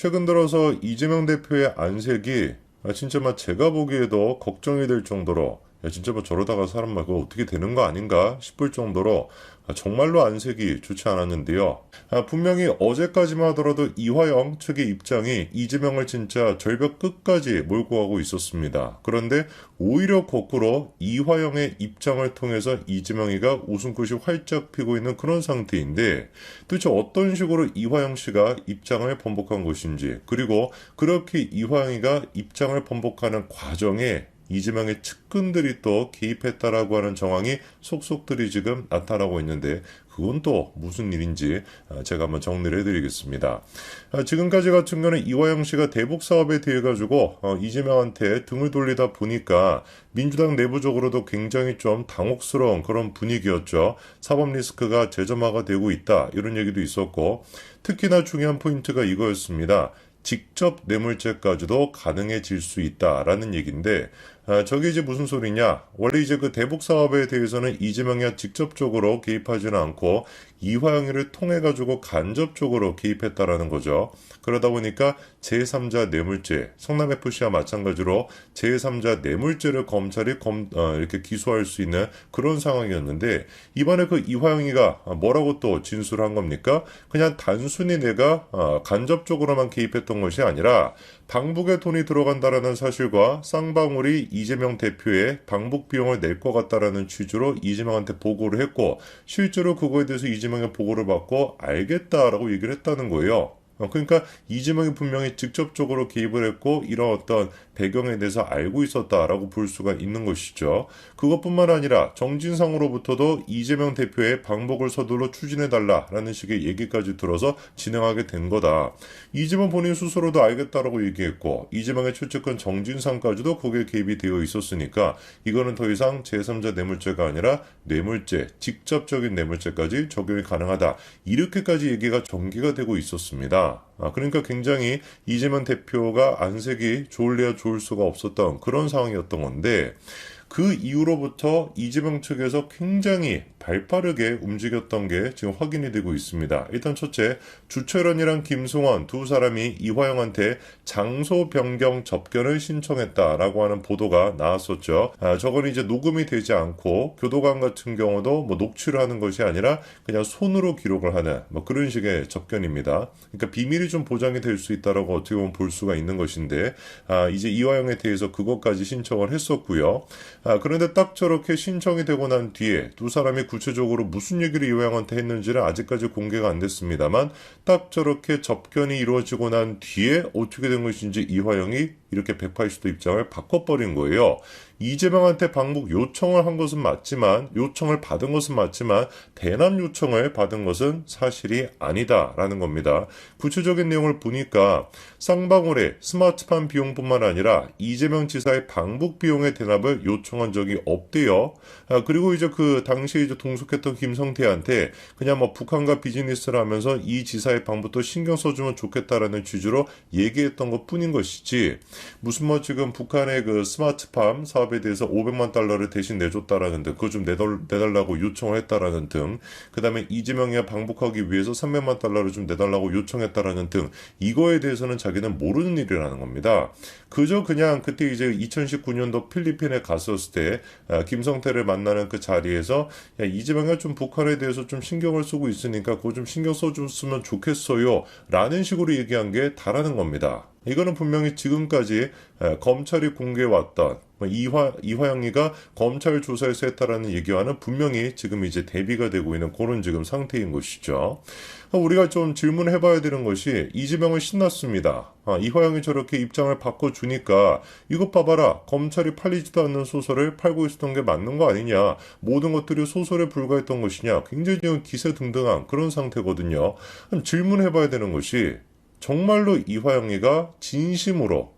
최근 들어서 이재명 대표의 안색이 진짜 막 제가 보기에도 걱정이 될 정도로 진짜 뭐 저러다가 사람 막 그거 어떻게 되는 거 아닌가 싶을 정도로 정말로 안색이 좋지 않았는데요. 분명히 어제까지만 하더라도 이화영 측의 입장이 이재명을 진짜 절벽 끝까지 몰고 가고 있었습니다. 그런데 오히려 거꾸로 이화영의 입장을 통해서 이재명이가 웃음꽃이 활짝 피고 있는 그런 상태인데 도대체 어떤 식으로 이화영 씨가 입장을 번복한 것인지, 그리고 그렇게 이화영이가 입장을 번복하는 과정에 이재명의 측근들이 또 개입했다라고 하는 정황이 속속들이 지금 나타나고 있는데 그건 또 무슨 일인지 제가 한번 정리를 해드리겠습니다. 지금까지 같은 경우는 이화영 씨가 대북 사업에 대해 가지고 이재명한테 등을 돌리다 보니까 민주당 내부적으로도 굉장히 좀 당혹스러운 그런 분위기였죠. 사법 리스크가 재점화가 되고 있다, 이런 얘기도 있었고, 특히나 중요한 포인트가 이거였습니다. 직접 뇌물죄까지도 가능해질 수 있다라는 얘기인데, 저게 이제 무슨 소리냐? 원래 이제 그 대북 사업에 대해서는 이재명이 직접적으로 개입하지는 않고 이화영이를 통해 가지고 간접적으로 개입했다라는 거죠. 그러다 보니까 제3자 뇌물죄, 성남FC와 마찬가지로 제3자 뇌물죄를 검찰이 이렇게 기소할 수 있는 그런 상황이었는데, 이번에 그 이화영이가 뭐라고 또 진술한 겁니까? 그냥 단순히 내가 간접적으로만 개입했던 것이 아니라 방북에 돈이 들어간다라는 사실과 쌍방울이 이재명 대표의 방북 비용을 낼 것 같다라는 취지로 이재명한테 보고를 했고, 실제로 그거에 대해서 이재명의 보고를 받고 알겠다라고 얘기를 했다는 거예요. 그러니까 이재명이 분명히 직접적으로 개입을 했고 이런 어떤 배경에 대해서 알고 있었다라고 볼 수가 있는 것이죠. 그것뿐만 아니라 정진상으로부터도 이재명 대표의 방북을 서둘러 추진해달라라는 식의 얘기까지 들어서 진행하게 된 거다. 이재명 본인 스스로도 알겠다라고 얘기했고 이재명의 최측근 정진상까지도 거기에 개입이 되어 있었으니까 이거는 더 이상 제3자 뇌물죄가 아니라 뇌물죄, 직접적인 뇌물죄까지 적용이 가능하다. 이렇게까지 얘기가 전개가 되고 있었습니다. 그러니까 굉장히 이재명 대표가 안색이 좋을래야 좋을 수가 없었던 그런 상황이었던 건데, 그 이후로부터 이재명 측에서 굉장히 발빠르게 움직였던 게 지금 확인이 되고 있습니다. 일단 첫째, 주철원이랑 김승원 두 사람이 이화영한테 장소 변경 접견을 신청했다라고 하는 보도가 나왔었죠. 저건 이제 녹음이 되지 않고 교도관 같은 경우도 뭐 녹취를 하는 것이 아니라 그냥 손으로 기록을 하는 뭐 그런 식의 접견입니다. 그러니까 비밀이 좀 보장이 될 수 있다라고 어떻게 보면 볼 수가 있는 것인데, 이제 이화영에 대해서 그것까지 신청을 했었고요. 그런데 딱 저렇게 신청이 되고 난 뒤에 두 사람이 구체적으로 무슨 얘기를 이화영한테 했는지는 아직까지 공개가 안 됐습니다만, 딱 저렇게 접견이 이루어지고 난 뒤에 어떻게 된 것인지 이화영이 이렇게 180도 입장을 바꿔버린 거예요. 이재명한테 방북 요청을 한 것은 맞지만, 요청을 받은 것은 맞지만 대남 요청을 받은 것은 사실이 아니다라는 겁니다. 구체적인 내용을 보니까 쌍방울의 스마트팜 비용뿐만 아니라 이재명 지사의 방북 비용의 대납을 요청한 적이 없대요. 그리고 이제 그 당시에 이제 동석했던 김성태한테 그냥 뭐 북한과 비즈니스를 하면서 이 지사의 방북도 신경 써주면 좋겠다라는 취지로 얘기했던 것 뿐인 것이지, 무슨 뭐 지금 북한의 그 스마트팜 사업에 대해서 500만 달러를 대신 내줬다라는 등, 그거 좀 내달라고 요청을 했다라는 등, 그 다음에 이재명이 방북하기 위해서 300만 달러를 좀 내달라고 요청했다라는 등, 이거에 대해서는 자기는 모르는 일이라는 겁니다. 그저 그냥 그때 이제 2019년도 필리핀에 갔었을 때 김성태를 만나는 그 자리에서, 야, 이재명이 좀 북한에 대해서 좀 신경을 쓰고 있으니까 그거 좀 신경 써줬으면 좋겠어요 라는 식으로 얘기한 게 다라는 겁니다. 이거는 분명히 지금까지 검찰이 공개해왔던 이화영이가 검찰 조사에서 했다라는 얘기와는 분명히 지금 이제 대비가 되고 있는 그런 지금 상태인 것이죠. 우리가 좀 질문을 해봐야 되는 것이, 이재명은 신났습니다. 이화영이 저렇게 입장을 바꿔주니까 이것 봐봐라, 검찰이 팔리지도 않는 소설을 팔고 있었던 게 맞는 거 아니냐, 모든 것들이 소설에 불과했던 것이냐, 굉장히 기세등등한 그런 상태거든요. 그럼 질문해봐야 되는 것이, 정말로 이화영이가 진심으로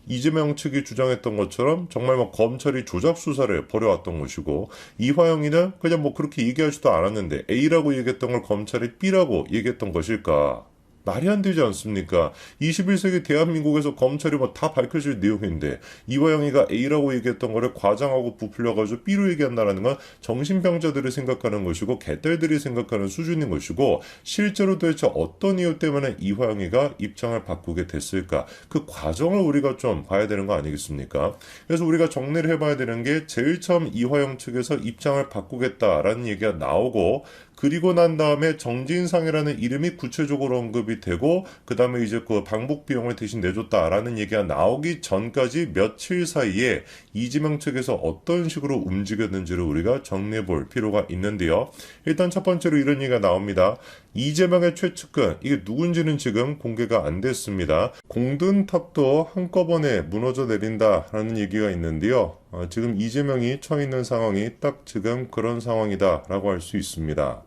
이재명 측이 주장했던 것처럼 정말 뭐 검찰이 조작 수사를 벌여왔던 것이고, 이화영이는 그냥 뭐 그렇게 얘기하지도 않았는데 A라고 얘기했던 걸 검찰이 B라고 얘기했던 것일까? 말이 안 되지 않습니까? 21세기 대한민국에서 검찰이 뭐 다 밝혀질 내용인데 이화영이가 A라고 얘기했던 거를 과장하고 부풀려가지고 B로 얘기한다는 건 정신병자들이 생각하는 것이고 개딸들이 생각하는 수준인 것이고 실제로 도대체 어떤 이유 때문에 이화영이가 입장을 바꾸게 됐을까? 그 과정을 우리가 좀 봐야 되는 거 아니겠습니까? 그래서 우리가 정리를 해봐야 되는 게 제일 처음 이화영 측에서 입장을 바꾸겠다라는 얘기가 나오고 그리고 난 다음에 정진상이라는 이름이 구체적으로 언급이 되고 그 다음에 이제 그 방북 비용을 대신 내줬다라는 얘기가 나오기 전까지 며칠 사이에 이재명 측에서 어떤 식으로 움직였는지를 우리가 정리해 볼 필요가 있는데요. 일단 첫 번째로 이런 얘기가 나옵니다. 이재명의 최측근, 이게 누군지는 지금 공개가 안 됐습니다. 공든탑도 한꺼번에 무너져 내린다라는 얘기가 있는데요. 지금 이재명이 처해 있는 상황이 딱 지금 그런 상황이다라고 할 수 있습니다.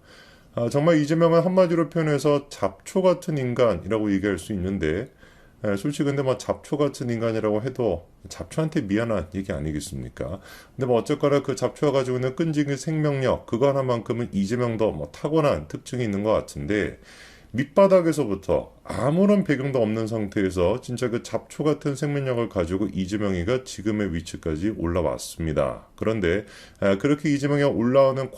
정말 이재명은 한마디로 표현해서 잡초 같은 인간이라고 얘기할 수 있는데 솔직히 근데 뭐 잡초 같은 인간이라고 해도 잡초한테 미안한 얘기 아니겠습니까? 근데 뭐 어쨌거나 그 잡초가 가지고 있는 끈질긴 생명력 그거 하나만큼은 이재명도 뭐 타고난 특징이 있는 것 같은데 밑바닥에서부터 아무런 배경도 없는 상태에서 진짜 그 잡초 같은 생명력을 가지고 이재명이가 지금의 위치까지 올라왔습니다. 그런데 그렇게 이재명이 올라오는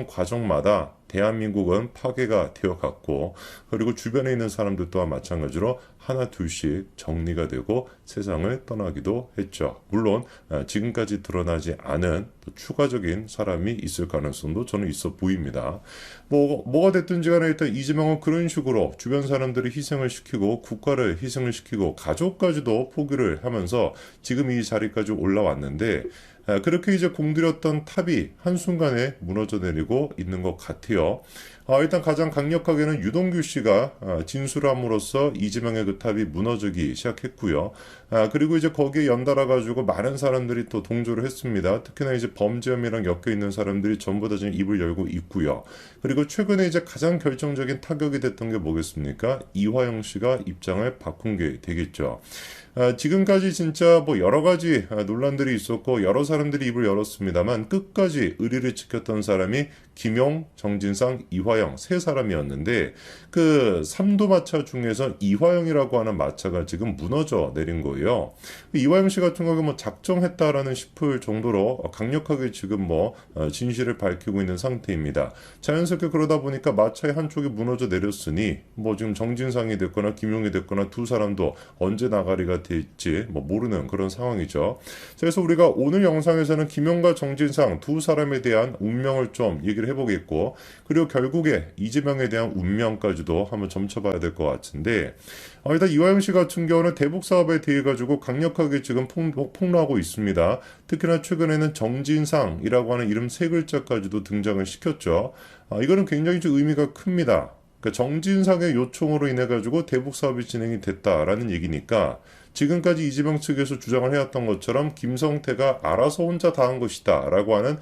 과정마다 대한민국은 파괴가 되어갔고 그리고 주변에 있는 사람들 또한 마찬가지로 하나 둘씩 정리가 되고 세상을 떠나기도 했죠. 물론 지금까지 드러나지 않은 또 추가적인 사람이 있을 가능성도 저는 있어 보입니다. 뭐가 됐든지 간에 일단 이재명은 그런 식으로 주변 사람들을 희생을 시키고 국가를 희생을 시키고 가족까지도 포기를 하면서 지금 이 자리까지 올라왔는데 그렇게 이제 공들였던 탑이 한순간에 무너져 내리고 있는 것 같아요. 일단 가장 강력하게는 유동규 씨가 진술함으로써 이재명의 그 탑이 무너지기 시작했고요. 그리고 이제 거기에 연달아 가지고 많은 사람들이 또 동조를 했습니다. 특히나 이제 범죄혐의랑 엮여 있는 사람들이 전부 다 지금 입을 열고 있고요. 그리고 최근에 이제 가장 결정적인 타격이 됐던 게 뭐겠습니까? 이화영 씨가 입장을 바꾼 게 되겠죠. 지금까지 진짜 뭐 여러 가지 논란들이 있었고 여러 사람들이 입을 열었습니다만 끝까지 의리를 지켰던 사람이 김용, 정진상, 이화영 세 사람이었는데 그 삼두마차 중에서 이화영이라고 하는 마차가 지금 무너져 내린 거예요. 이화영 씨 같은 경우는 뭐 작정했다라는 싶을 정도로 강력하게 지금 뭐 진실을 밝히고 있는 상태입니다. 자연스럽게 그러다 보니까 마차의 한쪽이 무너져 내렸으니 뭐 지금 정진상이 됐거나 김용이 됐거나 두 사람도 언제 나가리가 될지 뭐 모르는 그런 상황이죠. 그래서 우리가 오늘 영상에서는 김용과 정진상 두 사람에 대한 운명을 좀 얘기를 해보겠고 그리고 결국에 이재명에 대한 운명까지도 한번 점쳐봐야 될 것 같은데 일단 이화영 씨 같은 경우는 대북 사업에 대해 가지고 강력하게 지금 폭로하고 있습니다. 특히나 최근에는 정진상이라고 하는 이름 세 글자까지도 등장을 시켰죠. 이거는 굉장히 좀 의미가 큽니다. 그러니까 정진상의 요청으로 인해 가지고 대북 사업이 진행이 됐다라는 얘기니까 지금까지 이재명 측에서 주장을 해왔던 것처럼 김성태가 알아서 혼자 다 한 것이다 라고 하는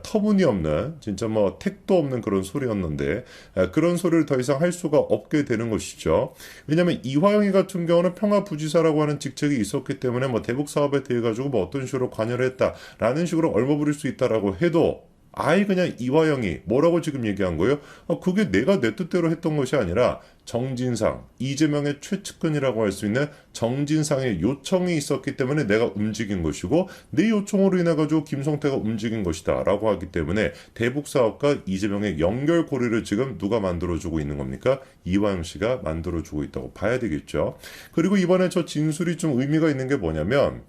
터무니없는 진짜 뭐 택도 없는 그런 소리였는데 그런 소리를 더 이상 할 수가 없게 되는 것이죠. 왜냐하면 이화영이 같은 경우는 평화부지사라고 하는 직책이 있었기 때문에 뭐 대북 사업에 대해 가지고 뭐 어떤 식으로 관여를 했다라는 식으로 얼버무릴 수 있다라고 해도 아예 그냥 이화영이 뭐라고 지금 얘기한 거예요? 그게 내가 내 뜻대로 했던 것이 아니라 정진상, 이재명의 최측근이라고 할 수 있는 정진상의 요청이 있었기 때문에 내가 움직인 것이고 내 요청으로 인해 가지고 김성태가 움직인 것이다 라고 하기 때문에 대북 사업과 이재명의 연결고리를 지금 누가 만들어주고 있는 겁니까? 이화영 씨가 만들어주고 있다고 봐야 되겠죠. 그리고 이번에 저 진술이 좀 의미가 있는 게 뭐냐면